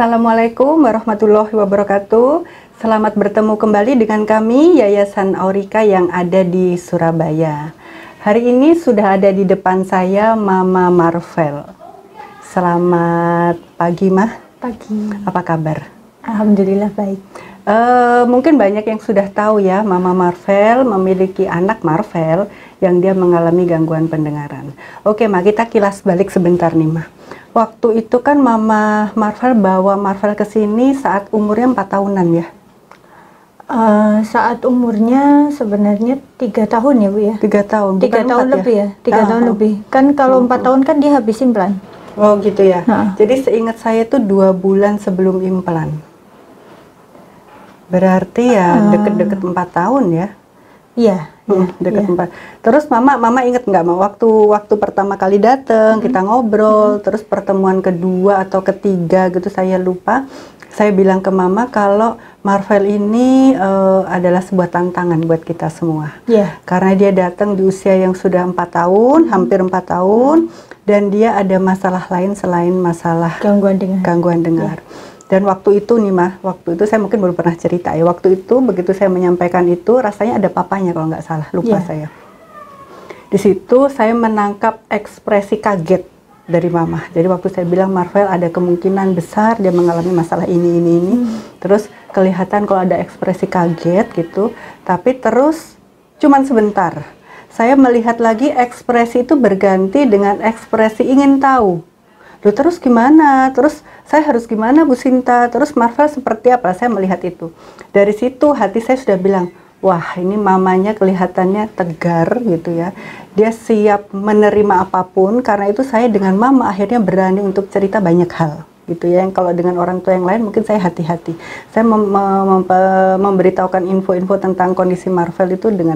Assalamualaikum warahmatullahi wabarakatuh. Selamat bertemu kembali dengan kami Yayasan Aurika yang ada di Surabaya. Hari ini sudah ada di depan saya Mama Marvel. Selamat pagi, Mah. Pagi. Apa kabar? Alhamdulillah baik. Mungkin banyak yang sudah tahu ya, Mama Marvel memiliki anak Marvel yang dia mengalami gangguan pendengaran. Oke, Mah, kita kilas balik sebentar nih, Mah. Waktu itu kan Mama Marvel bawa Marvel ke sini saat umurnya 4 tahunan ya? Saat umurnya sebenarnya 3 tahun ya Bu ya? 3 tahun? 3 tahun lebih ya? 3 tahun lebih. Kan kalau 4 tahun kan dia habis implan. Oh gitu ya? Jadi seingat saya tuh 2 bulan sebelum implan. Berarti ya deket-deket 4 tahun ya? Iya. Dekat 4. Terus mama inget nggak waktu pertama kali datang kita ngobrol, terus pertemuan kedua atau ketiga gitu saya lupa. Saya bilang ke mama kalau Marvel ini adalah sebuah tantangan buat kita semua. Karena dia datang di usia yang sudah 4 tahun, hampir 4 tahun, dan dia ada masalah lain selain masalah gangguan dengar. Dan waktu itu nih Mah, waktu itu saya mungkin belum pernah cerita ya. Waktu itu begitu saya menyampaikan itu, rasanya ada papanya kalau nggak salah, lupa saya. Di situ saya menangkap ekspresi kaget dari Mama. Jadi waktu saya bilang Marvel ada kemungkinan besar dia mengalami masalah ini. Terus kelihatan kalau ada ekspresi kaget gitu, tapi terus cuman sebentar. Saya melihat lagi ekspresi itu berganti dengan ekspresi ingin tahu. Loh, terus gimana? Terus saya harus gimana Bu Sinta? Terus Marvel seperti apa? Saya melihat itu. Dari situ hati saya sudah bilang, wah ini mamanya kelihatannya tegar gitu ya. Dia siap menerima apapun, karena itu saya dengan mama akhirnya berani untuk cerita banyak hal gitu ya. Yang kalau dengan orang tua yang lain mungkin saya hati-hati. Saya memberitahukan info-info tentang kondisi Marvel itu dengan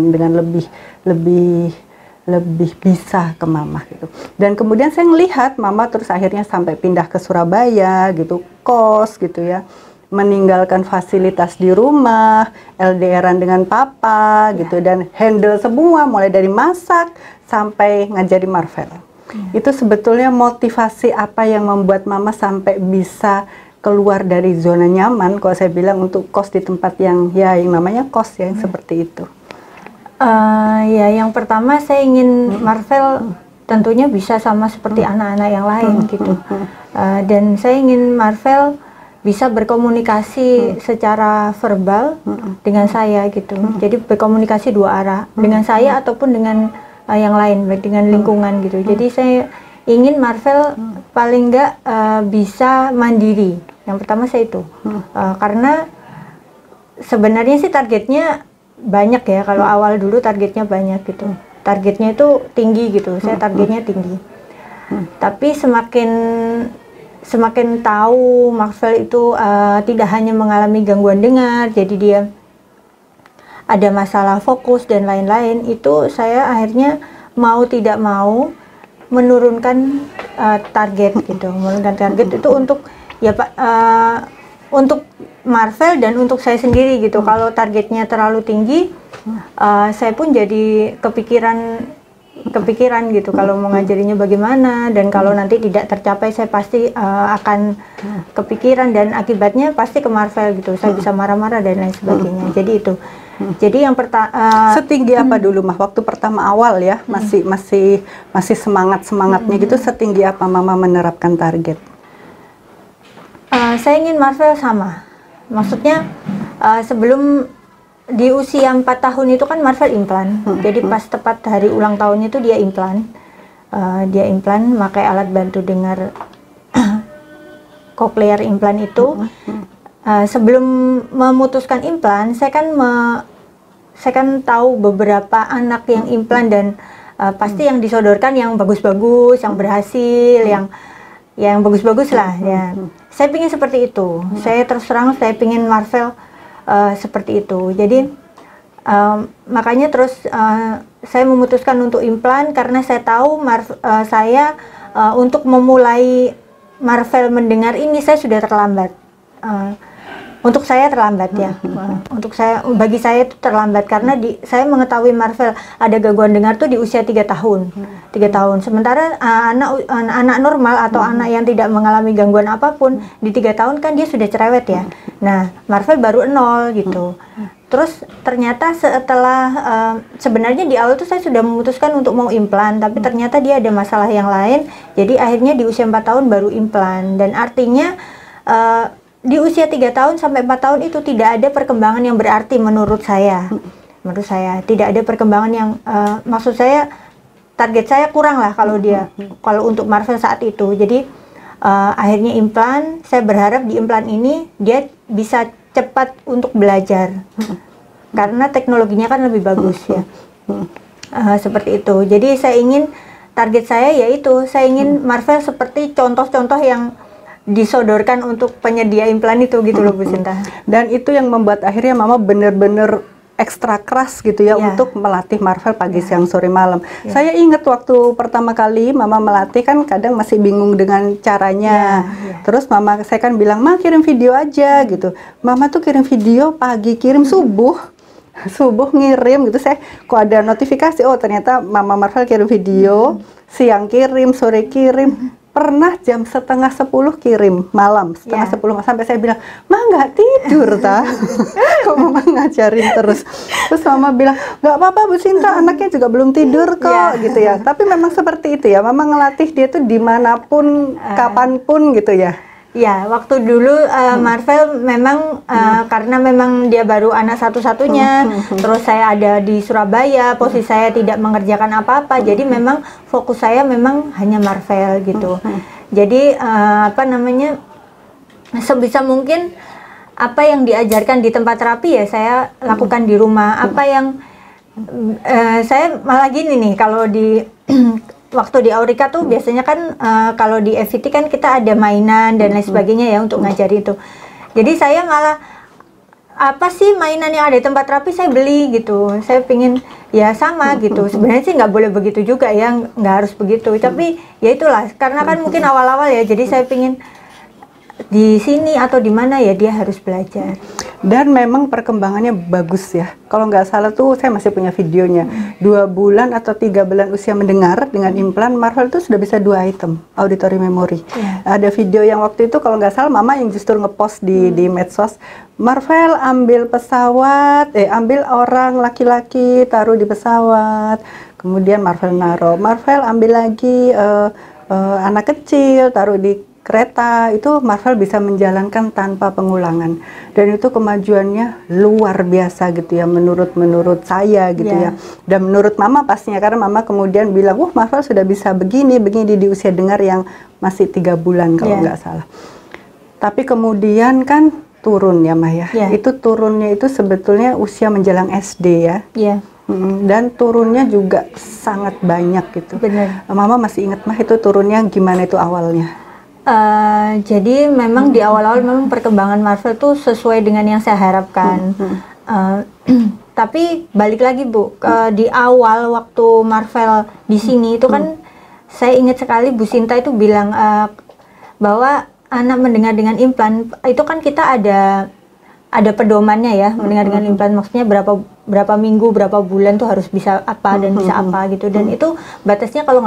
lebih bisa ke mama gitu. Dan kemudian saya ngelihat mama terus akhirnya sampai pindah ke Surabaya gitu, kos gitu ya, meninggalkan fasilitas di rumah, LDRan dengan papa gitu, dan handle semua mulai dari masak sampai ngajari Marvel. Itu sebetulnya motivasi apa yang membuat mama sampai bisa keluar dari zona nyaman, kalau saya bilang, untuk kos di tempat yang namanya kos ya, yang seperti itu. Ya, yang pertama saya ingin Marvel tentunya bisa sama seperti anak-anak yang lain gitu. Dan saya ingin Marvel bisa berkomunikasi secara verbal dengan saya gitu. Jadi berkomunikasi dua arah, dengan saya ataupun dengan yang lain, baik dengan lingkungan gitu. Jadi saya ingin Marvel paling nggak bisa mandiri. Yang pertama saya itu, karena sebenarnya sih targetnya banyak ya, kalau awal dulu targetnya banyak gitu, targetnya itu tinggi gitu, saya targetnya tinggi. Tapi semakin tahu Marvel itu tidak hanya mengalami gangguan dengar, jadi dia ada masalah fokus dan lain-lain, itu saya akhirnya mau tidak mau menurunkan target gitu, menurunkan target itu untuk ya Pak, untuk Marvel dan untuk saya sendiri gitu. Kalau targetnya terlalu tinggi, saya pun jadi kepikiran gitu kalau mau ngajarinya bagaimana, dan kalau nanti tidak tercapai saya pasti akan kepikiran dan akibatnya pasti ke Marvel gitu. Saya bisa marah-marah dan lain sebagainya. Jadi itu. Jadi yang pertama, setinggi apa dulu Mah waktu pertama awal ya, masih semangatnya gitu, setinggi apa Mama menerapkan target? Saya ingin Marvel sama. Maksudnya sebelum di usia 4 tahun itu kan Marvel implan. Jadi pas tepat hari ulang tahunnya itu dia implan. Dia implan pakai alat bantu dengar cochlear implan itu. Sebelum memutuskan implan, saya kan tahu beberapa anak yang implan dan pasti yang disodorkan yang bagus-bagus, yang berhasil, yang bagus-bagus lah ya. Saya pingin seperti itu. Saya terus terang saya pingin Marvel seperti itu. Jadi makanya terus saya memutuskan untuk implan, karena saya tahu saya untuk memulai Marvel mendengar ini saya sudah terlambat. Untuk saya terlambat ya. Untuk saya, bagi saya itu terlambat karena saya mengetahui Marvel ada gangguan dengar tuh di usia 3 tahun. 3 tahun. Sementara anak normal atau anak yang tidak mengalami gangguan apapun di 3 tahun kan dia sudah cerewet ya. Nah, Marvel baru 0 gitu. Terus ternyata setelah sebenarnya di awal tuh saya sudah memutuskan untuk mau implan, tapi ternyata dia ada masalah yang lain. Jadi akhirnya di usia 4 tahun baru implan, dan artinya di usia 3 tahun sampai 4 tahun itu tidak ada perkembangan yang berarti menurut saya. Menurut saya tidak ada perkembangan yang maksud saya target saya kurang lah kalau kalau untuk Marvel saat itu. Jadi akhirnya implan, saya berharap di implan ini dia bisa cepat untuk belajar karena teknologinya kan lebih bagus ya. Seperti itu. Jadi saya ingin, target saya yaitu saya ingin Marvel seperti contoh-contoh yang disodorkan untuk penyedia implan itu gitu loh Bu Sinta. Dan itu yang membuat akhirnya Mama bener-bener ekstra keras gitu ya, untuk melatih Marvel pagi, siang, sore, malam. Saya ingat waktu pertama kali Mama melatih kan kadang masih bingung dengan caranya. Terus saya kan bilang, "Ma, kirim video aja," gitu. Mama tuh kirim video pagi, kirim subuh ngirim gitu. Saya kok ada notifikasi, oh ternyata Mama Marvel kirim video, siang kirim, sore kirim. Pernah jam setengah 10 kirim, malam setengah 10, sampai saya bilang, "Ma, nggak tidur ta?" Kok Mama ngajarin terus. Terus Mama bilang, "Nggak apa-apa Bu Sinta, anaknya juga belum tidur kok," gitu ya. Tapi memang seperti itu ya, Mama ngelatih dia tuh dimanapun, kapanpun gitu ya. Ya, waktu dulu Marvel memang karena memang dia baru anak satu-satunya, terus saya ada di Surabaya, posisi saya tidak mengerjakan apa-apa, jadi memang fokus saya memang hanya Marvel gitu. Jadi sebisa mungkin apa yang diajarkan di tempat terapi ya saya lakukan di rumah. Apa yang saya malah gini nih, kalau di waktu di Aurika tuh biasanya kan kalau di FVT kan kita ada mainan dan lain sebagainya ya untuk ngajari itu. Jadi saya malah apa sih mainan yang ada di tempat terapi saya beli gitu. Saya pingin ya sama gitu. Sebenarnya sih nggak boleh begitu juga ya, nggak harus begitu. Tapi ya itulah, karena kan mungkin awal-awal ya. Jadi saya pingin di sini atau di mana ya dia harus belajar. Dan memang perkembangannya bagus ya. Kalau nggak salah tuh saya masih punya videonya. 2 bulan atau 3 bulan usia mendengar dengan implan, Marvel itu sudah bisa 2 item auditory memory. Ada video yang waktu itu kalau nggak salah Mama yang justru ngepost di medsos. Marvel ambil pesawat, ambil orang laki-laki taruh di pesawat. Kemudian Marvel naro. Marvel ambil lagi anak kecil taruh di kereta. Itu Marvel bisa menjalankan tanpa pengulangan, dan itu kemajuannya luar biasa gitu ya menurut saya gitu ya, dan menurut Mama pastinya, karena Mama kemudian bilang, "Wah, Marvel sudah bisa begini di usia dengar yang masih 3 bulan kalau nggak salah." Tapi kemudian kan turun ya Ma ya. Itu turunnya itu sebetulnya usia menjelang SD ya. Dan turunnya juga sangat banyak gitu. Benar. Mama masih ingat Mah itu turunnya gimana itu awalnya? Jadi memang di awal-awal memang perkembangan Marvel tuh sesuai dengan yang saya harapkan. Tapi balik lagi Bu, di awal waktu Marvel di sini itu kan saya ingat sekali Bu Sinta itu bilang bahwa anak mendengar dengan implan itu kan kita ada pedomannya ya, mendengar dengan implan, maksudnya berapa minggu, berapa bulan tuh harus bisa apa dan bisa apa gitu, dan itu batasnya kalau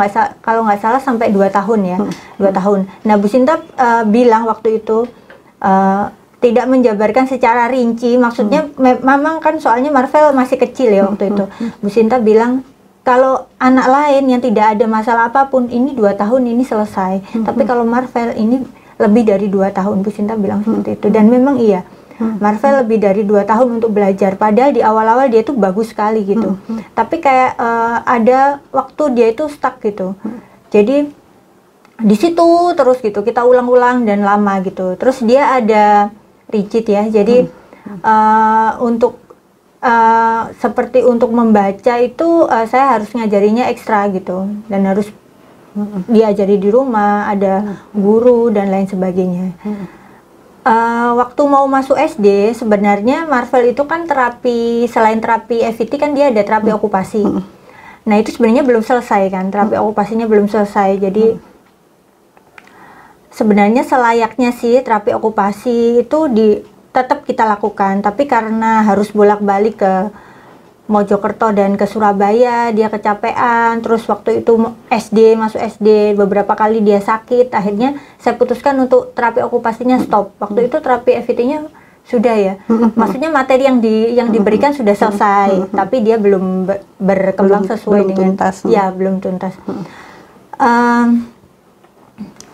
nggak salah sampai 2 tahun ya, 2 tahun. Nah Bu Sinta bilang waktu itu tidak menjabarkan secara rinci, maksudnya memang kan soalnya Marvel masih kecil ya waktu itu. Bu Sinta bilang kalau anak lain yang tidak ada masalah apapun ini 2 tahun ini selesai, tapi kalau Marvel ini lebih dari 2 tahun, Bu Sinta bilang seperti itu, dan memang iya. Marvel lebih dari 2 tahun untuk belajar, padahal di awal-awal dia tuh bagus sekali gitu. Tapi kayak ada waktu dia itu stuck gitu. Jadi di situ terus gitu, kita ulang-ulang dan lama gitu. Terus dia ada rigid ya. Jadi seperti untuk membaca itu saya harus ngajarinya ekstra gitu, dan harus diajari di rumah, ada guru dan lain sebagainya. Waktu mau masuk SD sebenarnya Marvel itu kan terapi, selain terapi FVT kan dia ada terapi okupasi. Nah itu sebenarnya belum selesai kan, terapi okupasinya belum selesai. Jadi sebenarnya selayaknya sih terapi okupasi itu tetap kita lakukan, tapi karena harus bolak-balik ke Mojokerto dan ke Surabaya, dia kecapean, terus waktu itu masuk SD, beberapa kali dia sakit, akhirnya saya putuskan untuk terapi okupasinya stop. Waktu itu terapi FET-nya sudah ya, maksudnya materi yang diberikan sudah selesai, tapi dia belum berkembang sesuai dengan tuntas. Ya, belum tuntas.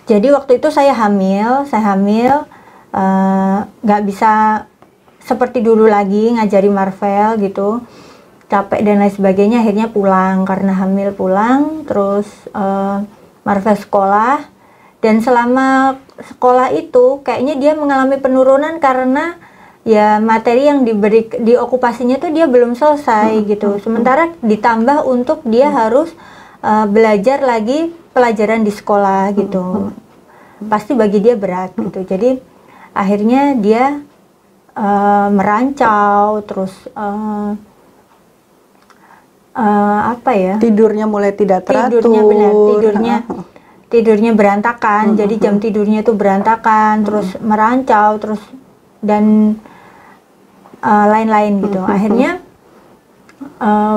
Jadi waktu itu saya hamil, nggak bisa seperti dulu lagi ngajari Marvel gitu, capek dan lain sebagainya, akhirnya pulang karena hamil, pulang terus Marvel sekolah, dan selama sekolah itu kayaknya dia mengalami penurunan karena ya materi yang diberi di okupasinya tuh dia belum selesai gitu, sementara ditambah untuk dia harus belajar lagi pelajaran di sekolah gitu, pasti bagi dia berat gitu. Jadi akhirnya dia merancau, terus tidurnya mulai tidak teratur, tidurnya berantakan, jadi jam tidurnya itu berantakan, terus merancau, terus dan lain-lain gitu. Akhirnya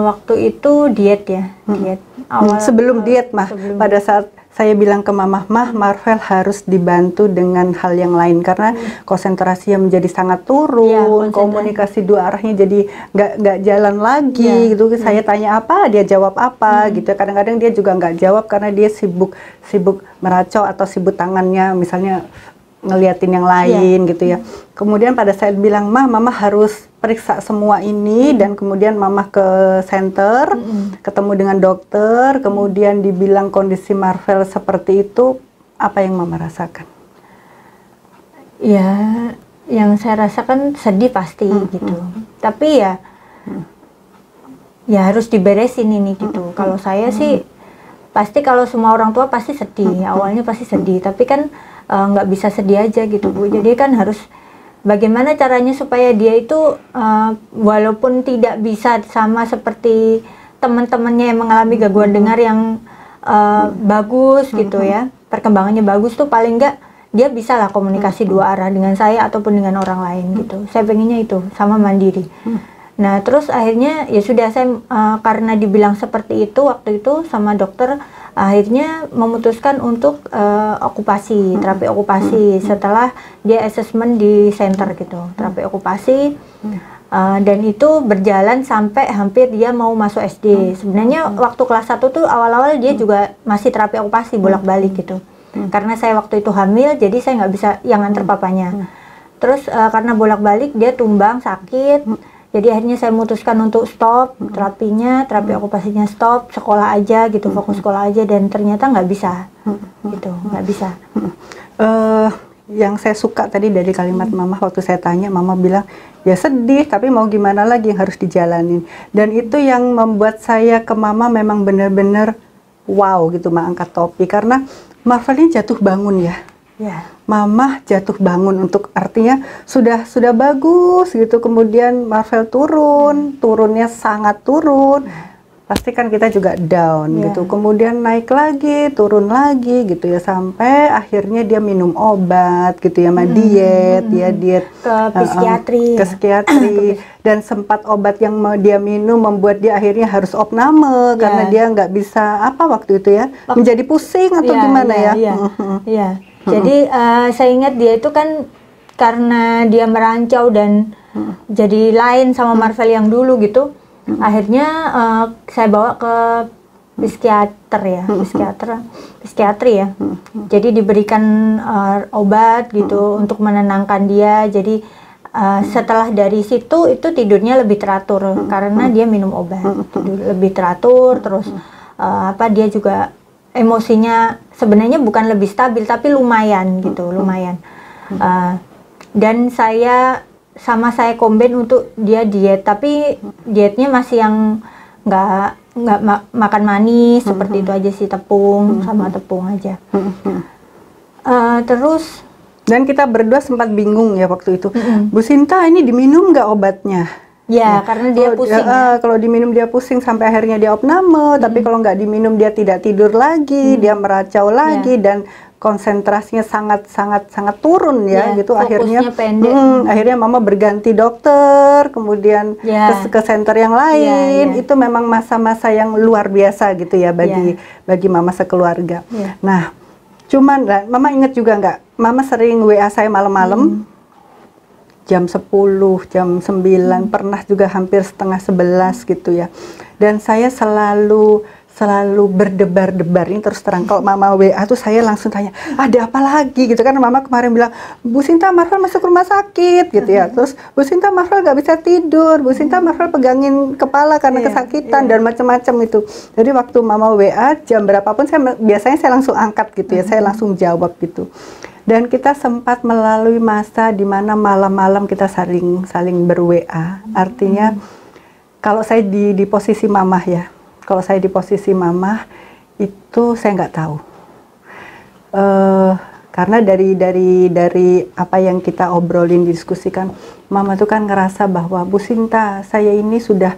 waktu itu diet sebelum diet pada saat saya bilang ke Mama, Marvel harus dibantu dengan hal yang lain karena konsentrasinya menjadi sangat turun, komunikasi dua arahnya jadi nggak jalan lagi gitu. Saya tanya apa, dia jawab apa gitu. Kadang-kadang dia juga nggak jawab karena dia sibuk meracau atau sibuk tangannya misalnya ngeliatin yang lain gitu ya. Kemudian pada saat bilang, Mama harus periksa semua ini, dan kemudian Mama ke center, ketemu dengan dokter, kemudian dibilang kondisi Marvel seperti itu, apa yang Mama rasakan? Ya, yang saya rasakan sedih pasti gitu. Tapi ya harus diberesin ini gitu. Kalau saya sih pasti, kalau semua orang tua pasti sedih, awalnya pasti sedih, tapi kan nggak bisa sedih aja gitu Bu. Jadi kan harus bagaimana caranya supaya dia itu walaupun tidak bisa sama seperti teman-temannya yang mengalami gangguan dengar yang bagus gitu ya, perkembangannya bagus tuh, paling nggak dia bisa lah komunikasi dua arah dengan saya ataupun dengan orang lain gitu. Saya pengennya itu, sama mandiri. Nah terus akhirnya ya sudah, saya karena dibilang seperti itu waktu itu sama dokter, akhirnya memutuskan untuk terapi okupasi setelah dia assessment di center gitu, terapi okupasi, dan itu berjalan sampai hampir dia mau masuk SD. Sebenarnya waktu kelas 1 tuh awal-awal dia juga masih terapi okupasi bolak-balik gitu, karena saya waktu itu hamil, jadi saya nggak bisa yang antar papanya. Terus karena bolak-balik dia tumbang sakit, jadi akhirnya saya memutuskan untuk stop terapinya, terapi okupasinya stop, sekolah aja gitu, fokus sekolah aja, dan ternyata nggak bisa gitu, nggak bisa. Yang saya suka tadi dari kalimat Mama waktu saya tanya, Mama bilang ya sedih, tapi mau gimana lagi, yang harus dijalanin. Dan itu yang membuat saya ke Mama memang benar-benar wow gitu, angkat topi, karena Marvel ini jatuh bangun ya. Mama jatuh bangun, untuk artinya sudah bagus gitu, kemudian Marvel turunnya sangat turun, pasti kan kita juga down gitu, kemudian naik lagi, turun lagi gitu ya, sampai akhirnya dia minum obat gitu ya, diet ke psikiatri, ke psikiatri, dan sempat obat yang dia minum membuat dia akhirnya harus opname karena dia nggak bisa waktu itu ya, menjadi pusing atau gimana ya. Jadi saya ingat dia itu kan karena dia merancau dan jadi lain sama Marvel yang dulu gitu. Akhirnya saya bawa ke psikiatri ya. Jadi diberikan obat gitu untuk menenangkan dia. Jadi setelah dari situ itu tidurnya lebih teratur karena dia minum obat, tidur lebih teratur, terus dia juga emosinya sebenarnya bukan lebih stabil tapi lumayan gitu, dan saya combine untuk dia diet, tapi dietnya masih yang nggak makan manis seperti itu aja sih, tepung sama tepung aja. Terus dan kita berdua sempat bingung ya waktu itu, Bu Sinta ini diminum nggak obatnya? Ya, karena dia pusing. Kalau diminum dia pusing sampai akhirnya dia opname, tapi kalau nggak diminum dia tidak tidur lagi, dia meracau lagi, dan konsentrasinya sangat turun ya, gitu. Fokusnya Akhirnya pendek. akhirnya mama berganti dokter, kemudian ke center yang lain. Itu memang masa-masa yang luar biasa gitu ya bagi mama sekeluarga. Nah, cuman mama ingat juga nggak, mama sering WA saya malam-malam, jam 10, jam 9, pernah juga hampir setengah 11 gitu ya. Dan saya selalu berdebar-debar. Ini terus terang, kalau mama WA tuh saya langsung tanya, ada apa lagi gitu kan. Mama kemarin bilang, Bu Sinta, Marvel masuk rumah sakit gitu ya. Terus Bu Sinta, Marvel gak bisa tidur, Bu Sinta, Marvel pegangin kepala karena kesakitan dan macam-macam itu. Jadi waktu mama WA jam berapapun biasanya saya langsung angkat gitu ya, saya langsung jawab gitu. Dan kita sempat melalui masa di mana malam-malam kita saling ber-WA. Artinya kalau saya di posisi mama ya, kalau saya di posisi mama itu saya nggak tahu, karena dari apa yang kita obrolin, diskusikan, mama tuh kan ngerasa bahwa Bu Sinta, saya ini sudah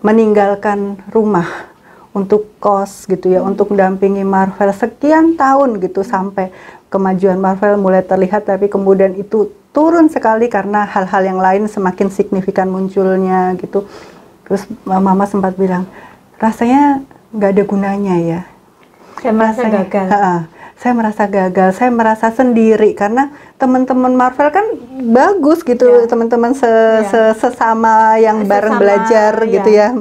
meninggalkan rumah untuk kos gitu ya, untuk mendampingi Marvel sekian tahun gitu, sampai kemajuan Marvel mulai terlihat, tapi kemudian itu turun sekali karena hal-hal yang lain semakin signifikan munculnya gitu. Terus mama sempat bilang, rasanya nggak ada gunanya ya. Saya merasa gagal. Saya merasa gagal, saya merasa sendiri karena teman-teman Marvel kan bagus gitu, teman-teman sesama yang bareng belajar gitu ya.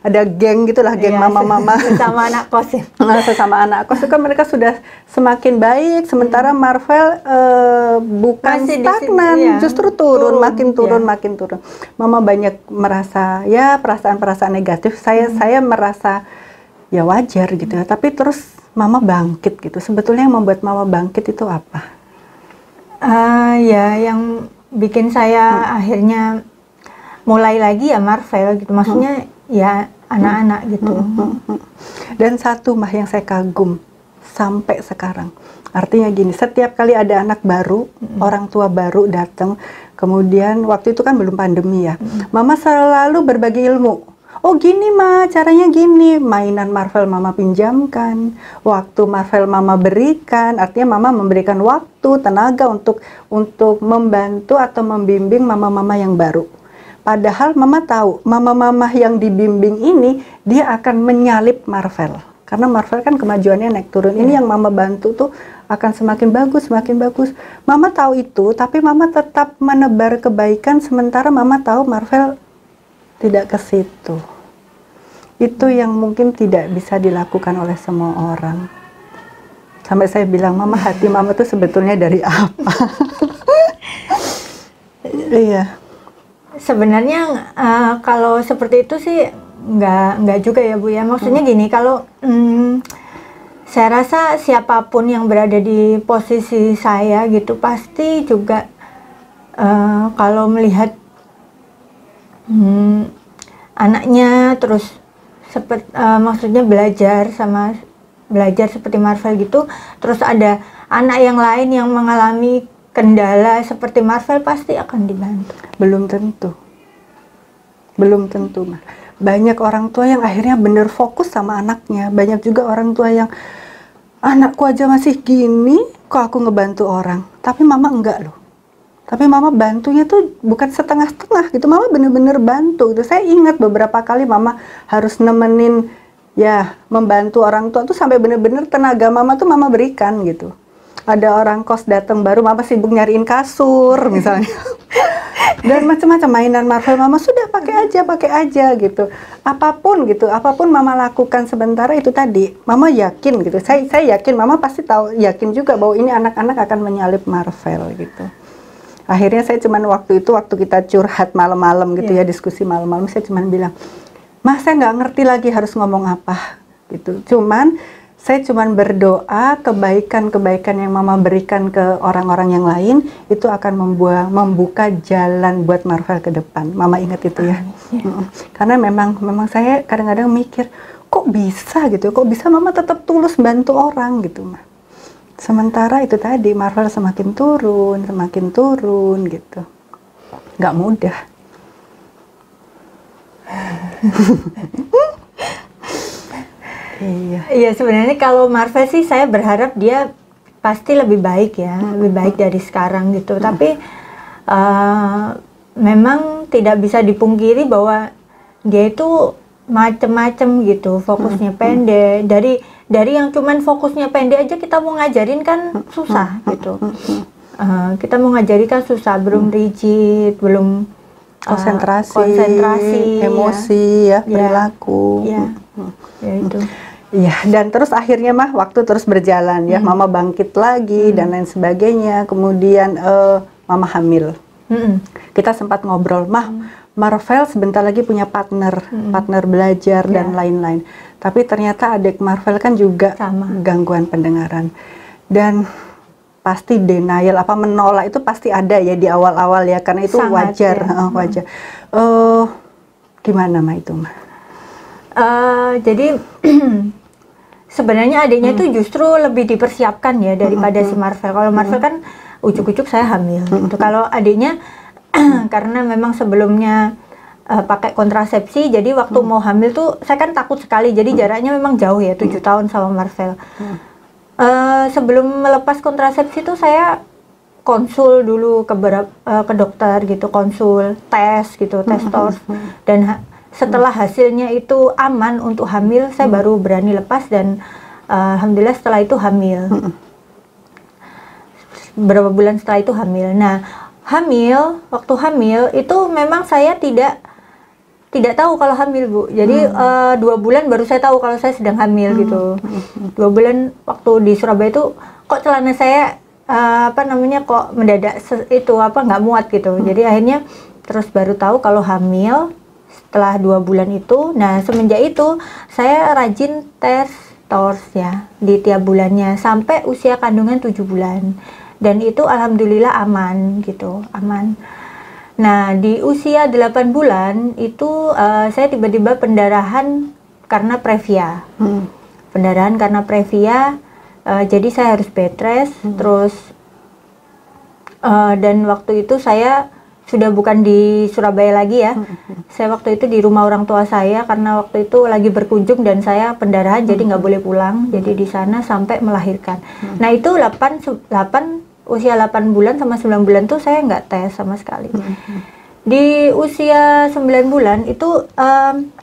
Ada geng gitulah, geng mama-mama. Sesama anak kos ya. Sesama anak kos itu kan mereka sudah semakin baik, sementara Marvel bukan stagnan, justru turun, makin turun. Mama banyak merasa ya perasaan-perasaan negatif. Saya merasa ya wajar gitu ya, tapi terus mama bangkit gitu. Sebetulnya yang membuat mama bangkit itu apa? Ya yang bikin saya akhirnya mulai lagi ya Marvel gitu. Maksudnya ya anak-anak gitu. Dan satu mah yang saya kagum sampai sekarang. Artinya gini, setiap kali ada anak baru, orang tua baru datang, kemudian waktu itu kan belum pandemi ya, mama selalu berbagi ilmu. Oh gini Ma, caranya gini, mainan Marvel mama pinjamkan, waktu Marvel mama berikan, artinya mama memberikan waktu, tenaga untuk membantu atau membimbing mama-mama yang baru. Padahal mama tahu, mama-mama yang dibimbing ini, dia akan menyalip Marvel. Karena Marvel kan kemajuannya naik turun, ini yang mama bantu tuh akan semakin bagus, semakin bagus. Mama tahu itu, tapi mama tetap menebar kebaikan, sementara mama tahu Marvel tidak ke situ. Itu yang mungkin tidak bisa dilakukan oleh semua orang. Sampai saya bilang, Mama, hati Mama tuh sebetulnya dari apa? Iya. Sebenarnya kalau seperti itu sih nggak juga ya Bu ya. Maksudnya gini, kalau saya rasa siapapun yang berada di posisi saya gitu pasti juga kalau melihat anaknya terus maksudnya belajar seperti Marvel gitu, terus ada anak yang lain yang mengalami kendala seperti Marvel, pasti akan dibantu. Belum tentu Mah. Banyak orang tua yang akhirnya bener fokus sama anaknya, banyak juga orang tua yang anakku aja masih gini kok aku ngebantu orang, tapi mama enggak loh. Tapi mama bantunya tuh bukan setengah-setengah gitu, mama bener-bener bantu gitu. Saya ingat beberapa kali mama harus nemenin ya, membantu orang tua tuh sampai bener-bener tenaga mama tuh mama berikan gitu. Ada orang kos datang baru, mama sibuk nyariin kasur misalnya. Dan macam-macam mainan Marvel mama sudah pakai aja gitu. Apapun mama lakukan sementara itu tadi. Mama yakin gitu. Saya yakin mama pasti tahu, yakin juga bahwa ini anak-anak akan menyalip Marvel gitu. Akhirnya saya cuman waktu kita curhat malam-malam gitu ya, diskusi malam-malam, saya cuman bilang, "Mas, saya nggak ngerti lagi harus ngomong apa." gitu. Saya cuman berdoa kebaikan-kebaikan yang mama berikan ke orang-orang yang lain itu akan membuka jalan buat Marvel ke depan. Mama ingat itu ya. Karena memang saya kadang-kadang mikir, kok bisa gitu? Kok bisa mama tetap tulus bantu orang gitu, Ma. Sementara itu tadi Marvel semakin turun gitu. Nggak mudah. Iya sebenarnya kalau Marvel sih saya berharap dia pasti lebih baik ya, lebih baik dari sekarang gitu. Tapi memang tidak bisa dipungkiri bahwa dia itu macem-macem gitu, fokusnya pendek. Dari yang cuman fokusnya pendek aja kita mau ngajarin kan susah gitu. Kita mau ngajarin kan susah, belum rigid, belum konsentrasi, emosi ya, perilaku. Ya itu. Iya, dan terus akhirnya mah waktu terus berjalan ya, Mama bangkit lagi dan lain sebagainya. Kemudian Mama hamil. Kita sempat ngobrol, Mah, Marvel sebentar lagi punya partner belajar dan lain-lain. Tapi ternyata adik Marvel kan juga gangguan pendengaran. Dan pasti denial, menolak itu pasti ada ya di awal-awal ya, karena itu sangat, wajar. Wajar. Gimana Mah itu, Mah? Jadi sebenarnya adiknya itu justru lebih dipersiapkan ya daripada si Marvel. Kalau Marvel kan ujuk-ujuk saya hamil. Gitu. Kalau adiknya karena memang sebelumnya pakai kontrasepsi, jadi waktu mau hamil tuh saya kan takut sekali. Jadi jaraknya memang jauh ya, 7 tahun sama Marvel. Sebelum melepas kontrasepsi tuh saya konsul dulu ke dokter gitu, konsul tes gitu, tes TORS, dan setelah hasilnya itu aman untuk hamil, saya baru berani lepas dan alhamdulillah setelah itu hamil. Berapa bulan setelah itu hamil. Nah, waktu hamil itu memang saya tidak tahu kalau hamil, Bu. Jadi 2 bulan baru saya tahu kalau saya sedang hamil gitu. 2 bulan waktu di Surabaya itu kok celana saya kok mendadak itu nggak muat gitu. Jadi akhirnya terus baru tahu kalau hamil setelah 2 bulan itu. Nah, semenjak itu saya rajin tes TORS ya di tiap bulannya sampai usia kandungan 7 bulan. Dan itu alhamdulillah aman gitu, aman. Nah, di usia 8 bulan itu saya tiba-tiba pendarahan karena previa. Pendarahan karena previa, jadi saya harus bed rest, terus dan waktu itu saya sudah bukan di Surabaya lagi ya. Saya waktu itu di rumah orang tua saya karena waktu itu lagi berkunjung dan saya pendarahan jadi nggak boleh pulang. Jadi di sana sampai melahirkan. Nah, itu usia 8 bulan sama 9 bulan tuh saya nggak tes sama sekali. Di usia 9 bulan itu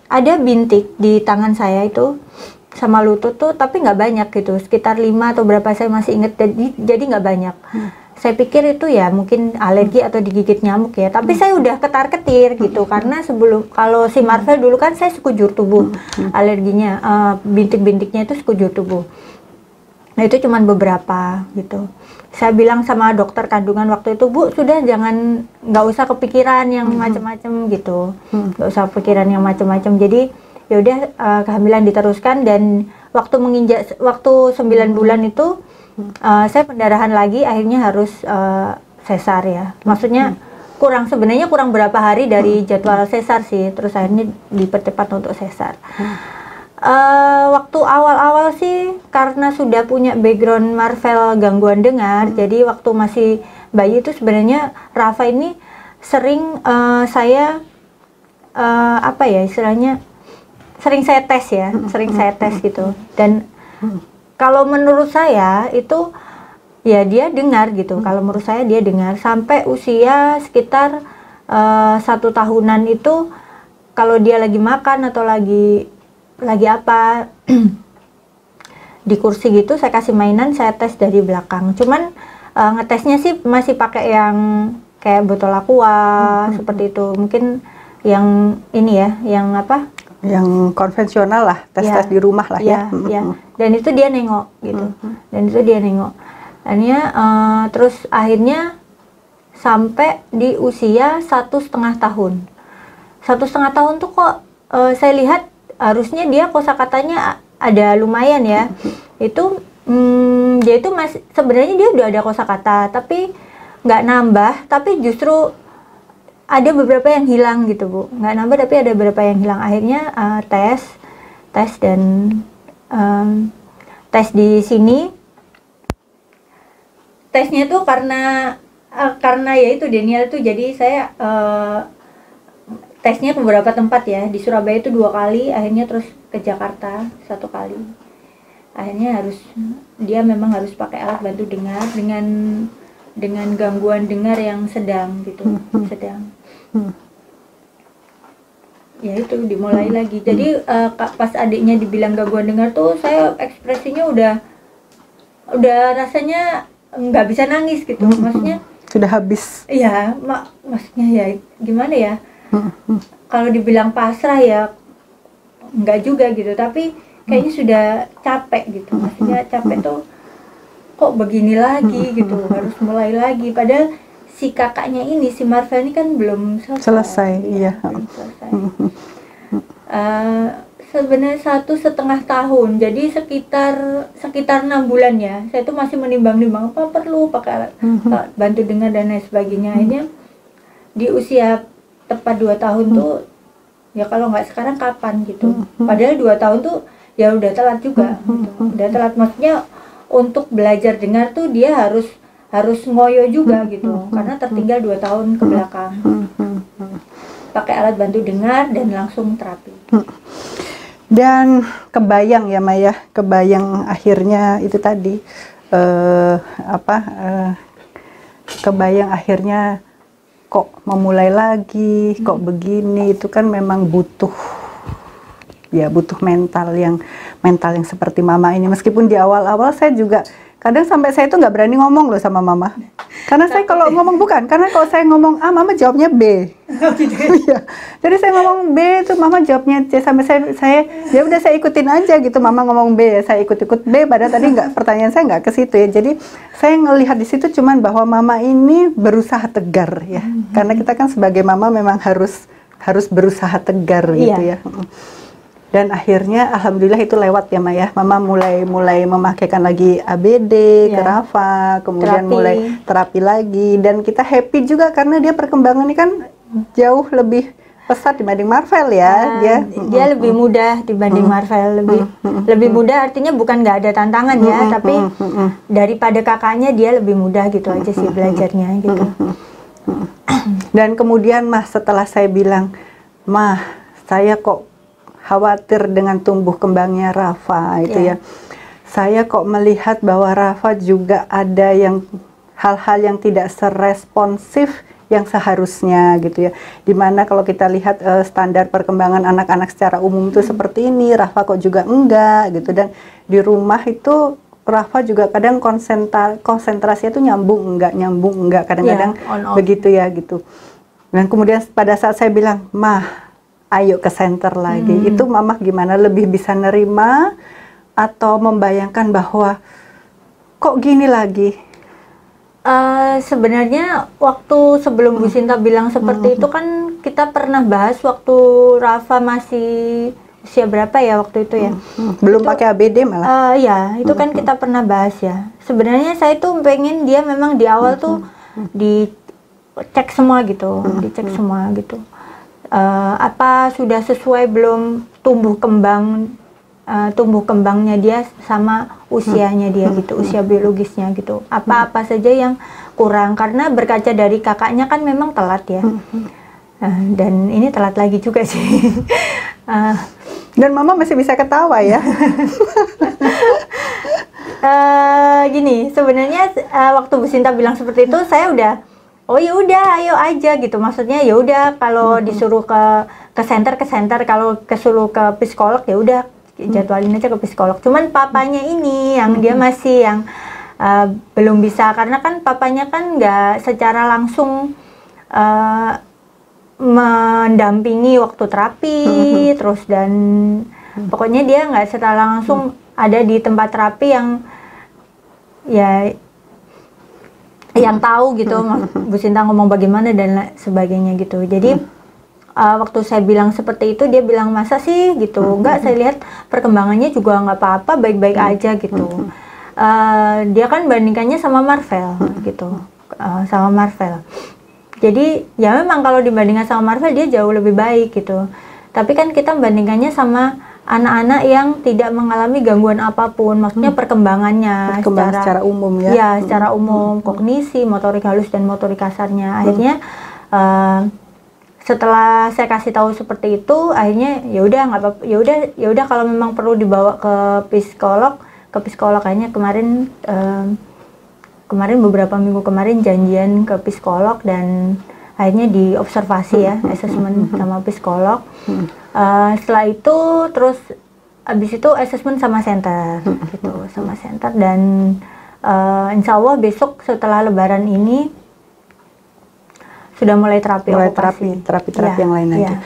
ada bintik di tangan saya itu sama lutut tuh, tapi nggak banyak gitu, sekitar 5 atau berapa saya masih inget, jadi nggak banyak. Saya pikir itu ya mungkin alergi atau digigit nyamuk ya, tapi saya udah ketar-ketir gitu, karena kalau si Marvel dulu kan saya sekujur tubuh alerginya, bintik-bintiknya itu sekujur tubuh. Nah, itu cuman beberapa gitu. Saya bilang sama dokter kandungan waktu itu, Bu, sudah nggak usah kepikiran yang macam-macam gitu, nggak usah pikiran yang macam-macam. Jadi yaudah kehamilan diteruskan, dan waktu 9 bulan itu saya pendarahan lagi, akhirnya harus sesar ya. Maksudnya sebenarnya kurang berapa hari dari jadwal sesar sih, terus akhirnya dipercepat untuk sesar. Waktu awal-awal sih karena sudah punya background Marvel gangguan dengar, jadi waktu masih bayi itu sebenarnya Rafa ini sering saya istilahnya sering saya tes ya, sering saya tes gitu. Dan kalau menurut saya itu ya dia dengar gitu. Kalau menurut saya dia dengar sampai usia sekitar 1 tahunan itu, kalau dia lagi makan atau lagi di kursi gitu, saya kasih mainan, saya tes dari belakang. Cuman ngetesnya sih masih pakai yang kayak botol aqua seperti itu. Mungkin yang ini ya, yang yang konvensional lah, tes-tes di rumah lah ya. Dan itu dia nengok gitu. Terus akhirnya sampai di usia 1,5 tahun. 1,5 tahun tuh kok saya lihat harusnya dia kosakatanya ada lumayan ya. Itu dia itu masih sebenarnya dia udah ada kosakata tapi nggak nambah, tapi justru ada beberapa yang hilang gitu, Bu. Nggak nambah tapi ada beberapa yang hilang. Akhirnya tes dan tes di sini. Tesnya tuh karena ya itu Daniel tuh, jadi saya tesnya ke beberapa tempat ya. Di Surabaya itu 2 kali, akhirnya terus ke Jakarta 1 kali. akhirnya dia memang harus pakai alat bantu dengar dengan gangguan dengar yang sedang gitu, sedang. Ya itu dimulai lagi. Jadi pas adiknya dibilang gangguan dengar tuh saya ekspresinya udah rasanya nggak bisa nangis gitu. Maksudnya sudah habis. Iya, maksudnya ya gimana ya? Kalau dibilang pasrah ya nggak juga gitu, tapi kayaknya sudah capek gitu. Maksudnya capek tuh kok begini lagi gitu, harus mulai lagi. Padahal si kakaknya ini, si Marvel ini kan belum selesai. Iya. Belum selesai. Sebenarnya 1,5 tahun, jadi sekitar 6 bulan ya. Saya tuh masih menimbang-nimbang apa perlu pakai alat bantu dengar dan lain sebagainya. Akhirnya di usia tepat 2 tahun tuh, ya kalau nggak sekarang kapan gitu. Padahal 2 tahun tuh ya udah telat juga. Gitu. Udah telat, maksudnya untuk belajar dengar tuh dia harus ngoyo juga gitu, karena tertinggal 2 tahun ke belakang. Pakai alat bantu dengar dan langsung terapi. Dan kebayang ya Maya, kebayang akhirnya itu tadi kebayang akhirnya kok memulai lagi, kok begini, itu kan memang butuh mental yang seperti mama ini. Meskipun di awal-awal saya juga kadang sampai saya itu nggak berani ngomong loh sama mama, karena saya kalau ngomong karena kalau saya ngomong A, mama jawabnya B. Iya. Jadi saya ngomong B itu mama jawabnya C, sampai saya ya udah saya ikutin aja gitu, mama ngomong B ya saya ikut B, padahal tadi pertanyaan saya nggak ke situ ya. Jadi saya ngelihat di situ cuman bahwa mama ini berusaha tegar ya, karena kita kan sebagai mama memang harus berusaha tegar gitu ya. Dan akhirnya alhamdulillah itu lewat ya Maya. Mama mulai memakaikan lagi ABD ke Rafa, kemudian mulai terapi lagi, dan kita happy juga karena dia perkembangannya kan jauh lebih pesat dibanding Marvel ya. Dia lebih mudah dibanding Marvel, lebih mudah artinya bukan nggak ada tantangan ya, tapi daripada kakaknya dia lebih mudah gitu aja sih belajarnya gitu. Dan kemudian setelah saya bilang, saya kok khawatir dengan tumbuh kembangnya Rafa itu ya. Saya kok melihat bahwa Rafa juga ada hal-hal yang tidak seresponsif yang seharusnya gitu ya. Dimana kalau kita lihat standar perkembangan anak-anak secara umum itu seperti ini, Rafa kok juga enggak gitu. Dan di rumah itu Rafa juga kadang konsentrasinya tuh nyambung enggak, kadang-kadang begitu ya gitu. Dan kemudian pada saat saya bilang, ayo ke center lagi. Itu mama gimana? Lebih bisa nerima atau membayangkan bahwa kok gini lagi? Sebenarnya waktu sebelum Bu Sinta bilang seperti itu kan kita pernah bahas waktu Rafa masih usia berapa ya waktu itu ya? Belum pakai ABD malah. Ya, itu kan kita pernah bahas ya. Sebenarnya saya tuh pengen dia memang di awal tuh dicek semua gitu, apa sudah sesuai belum tumbuh kembangnya dia sama usianya dia gitu, usia biologisnya gitu, apa saja yang kurang, karena berkaca dari kakaknya kan memang telat ya. Dan ini telat lagi juga sih. Dan mama masih bisa ketawa ya. Gini sebenarnya waktu Bu Sinta bilang seperti itu saya udah ya udah ayo aja gitu, maksudnya ya udah kalau disuruh ke center, kalau disuruh ke psikolog ya udah jadwalin aja ke psikolog. Cuman papanya ini yang dia masih belum bisa, karena kan papanya kan nggak secara langsung mendampingi waktu terapi terus, dan pokoknya dia nggak secara langsung ada di tempat terapi yang tahu gitu Bu Sinta ngomong bagaimana dan sebagainya gitu. Jadi waktu saya bilang seperti itu dia bilang masa sih gitu, enggak, saya lihat perkembangannya juga nggak apa-apa, baik-baik aja gitu. Dia kan bandingkannya sama Marvel gitu, sama Marvel. Jadi ya memang kalau dibandingkan sama Marvel dia jauh lebih baik gitu. Tapi kan kita bandingkannya sama anak-anak yang tidak mengalami gangguan apapun, maksudnya perkembangannya secara umum ya. Ya, secara umum, kognisi, motorik halus dan motorik kasarnya. Akhirnya setelah saya kasih tahu seperti itu, akhirnya ya udah nggak apa-apa, ya udah kalau memang perlu dibawa ke psikolog ke psikolog. Kayaknya kemarin beberapa minggu kemarin janjian ke psikolog dan akhirnya diobservasi ya, asesmen sama psikolog. Setelah itu terus abis itu asesmen sama center gitu, sama center, dan insya Allah besok setelah Lebaran ini sudah mulai terapi terapi yang lain aja.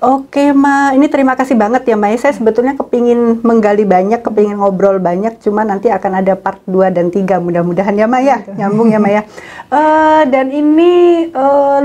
Oke Ma, ini terima kasih banget ya Ma. Saya sebetulnya kepingin menggali banyak, kepingin ngobrol banyak, cuma nanti akan ada part 2 dan 3 mudah-mudahan ya Ma ya, nyambung ya Ma ya. Dan ini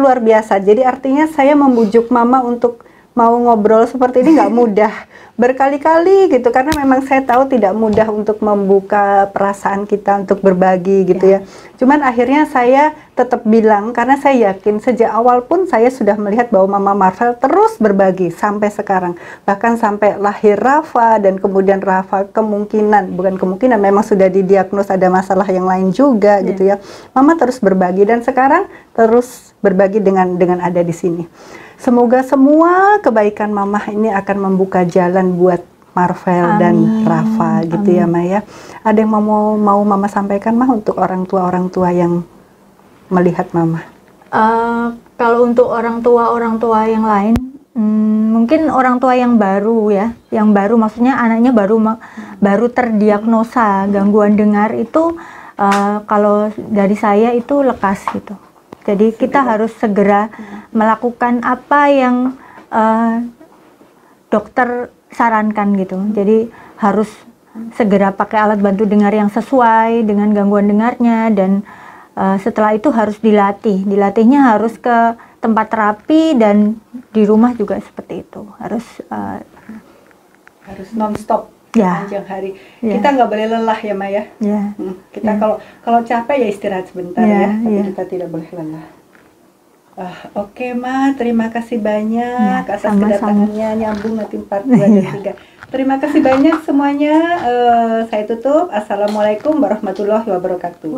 luar biasa, jadi artinya saya membujuk Mama untuk mau ngobrol seperti ini nggak mudah, berkali-kali gitu, karena memang saya tahu tidak mudah untuk membuka perasaan kita untuk berbagi gitu ya. Cuman akhirnya saya tetap bilang, karena saya yakin sejak awal pun saya sudah melihat bahwa Mama Marvel terus berbagi sampai sekarang, bahkan sampai lahir Rafa, dan kemudian Rafa bukan kemungkinan, memang sudah didiagnos ada masalah yang lain juga gitu ya. Mama terus berbagi dan sekarang terus berbagi dengan ada di sini. Semoga semua kebaikan Mama ini akan membuka jalan buat Marvel dan Rafa gitu ya Maya. Ada yang mau Mama sampaikan Mah untuk orang tua yang melihat Mama? Kalau untuk orang tua yang lain, mungkin orang tua yang baru ya, yang baru maksudnya anaknya baru terdiagnosa gangguan dengar itu, kalau dari saya itu lekas gitu. Jadi kita harus segera melakukan apa yang dokter sarankan gitu. Jadi harus segera pakai alat bantu dengar yang sesuai dengan gangguan dengarnya, dan setelah itu harus dilatih. Dilatihnya harus ke tempat terapi dan di rumah juga seperti itu. Harus non-stop sepanjang hari. Kita nggak boleh lelah ya Maya. Kita kalau capek ya istirahat sebentar ya, tapi kita tidak boleh lelah. Oke Ma, terima kasih banyak atas kedatangannya, nyambung nanti part 2 dan 3. Terima kasih banyak semuanya. Saya tutup. Assalamualaikum warahmatullahi wabarakatuh.